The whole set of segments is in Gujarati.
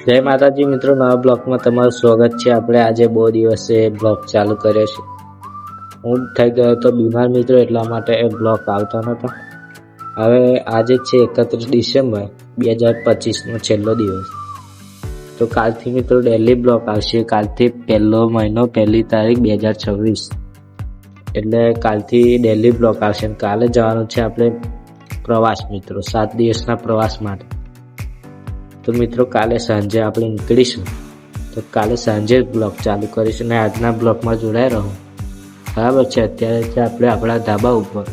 જય માતાજી મિત્રો, નવા બ્લોગમાં તમારું સ્વાગત છે। આપણે આજે બહુ દિવસે બ્લોગ ચાલુ કર્યો છે। હું થઈ ગયો તો બીમાર મિત્રો, એટલા માટે એ બ્લોગ આવતો નહોતો। હવે આજે છે 31 ડિસેમ્બર 2025 નો છેલ્લો દિવસ। તો કાલથી મિત્રો ડેલી બ્લોગ આવશે। કાલથી પહેલો મહિનો, પહેલી તારીખ 2026, એટલે કાલથી ડેલી બ્લોગ આવશે। કાલે જવાનું છે આપણે પ્રવાસ મિત્રો, 7 દિવસના પ્રવાસ માટે। તો મિત્રો કાલે સાંજે આપણે નીકળીશું, તો કાલે સાંજે બ્લોગ ચાલુ કરીશું અને આજના બ્લોગમાં જોડાઈ રહો, બરાબર છે। અત્યારે છે આપણે આપણા ધાબા ઉપર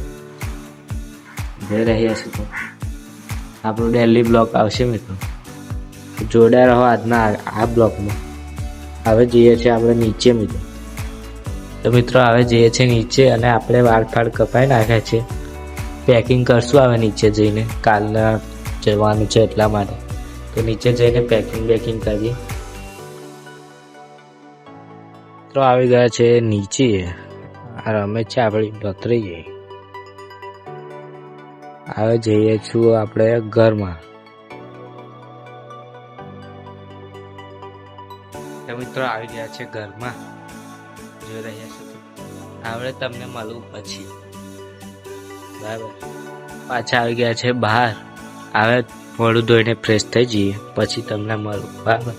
જઈ રહ્યા છીએ, તો આપણો ડેલી બ્લોગ આવશે મિત્રો, જોડાઈ રહો આજના આ બ્લોગમાં। હવે જઈએ છીએ આપણે નીચે મિત્રો। તો મિત્રો હવે જઈએ છીએ નીચે અને આપણે વાળ કપાઈ નાખ્યા છે, પેકિંગ કરશું હવે નીચે જઈને, કાલના જવાનું છે એટલા માટે। તો નીચે જઈને પેકિંગ કરીએ। તો આવી ગયા છે નીચે, આ રમે છે આપણી ભત્રીજી। હવે જઈએ છું આપણે ઘરમાં। તો મિત્રો આવી ગયા છે ઘરમાં, જોઈ રહ્યા છો તો હવે તમને મળું પછી, બરાબર। પાછા આવી ગયા છે બહાર, હવે મોઢું ધોઈને ફ્રેશ થઈ જઈએ પછી તમને મળું, બરાબર।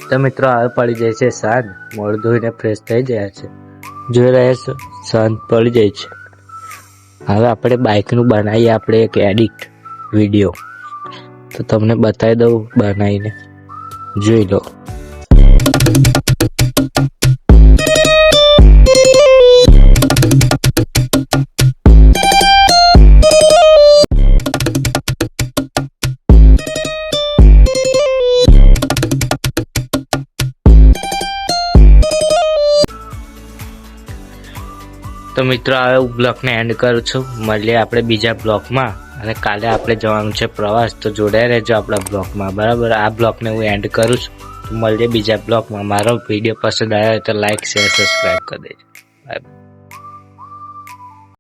તો મિત્રો હવે પડી જાય છે સાંજ, મોઢું ધોઈને ફ્રેશ થઈ ગયા છે, જોઈ રહ્યા છો સાંજ પડી જાય છે। હવે આપણે બાઇકનું બનાવીએ આપણે એક એડિટ વિડીયો, તો તમને બતાવી દઉં બનાવીને, જોઈ લો। તો મિત્રો હવે બ્લોગને એન્ડ કરું છું, મળીએ આપણે બીજા બ્લોગમાં, અને કાલે આપણે જવાનું છે પ્રવાસ, તો જોડાઈ રહેજો આપણા બ્લોગમાં, બરાબર। આ બ્લોગને હું એન્ડ કરું છું, તો મળીએ બીજા બ્લોગમાં। મારો વિડીયો પસંદ આવ્યો હોય તો લાઈક, શેર, સબસ્ક્રાઈબ કરી દેજો, બાય બાય।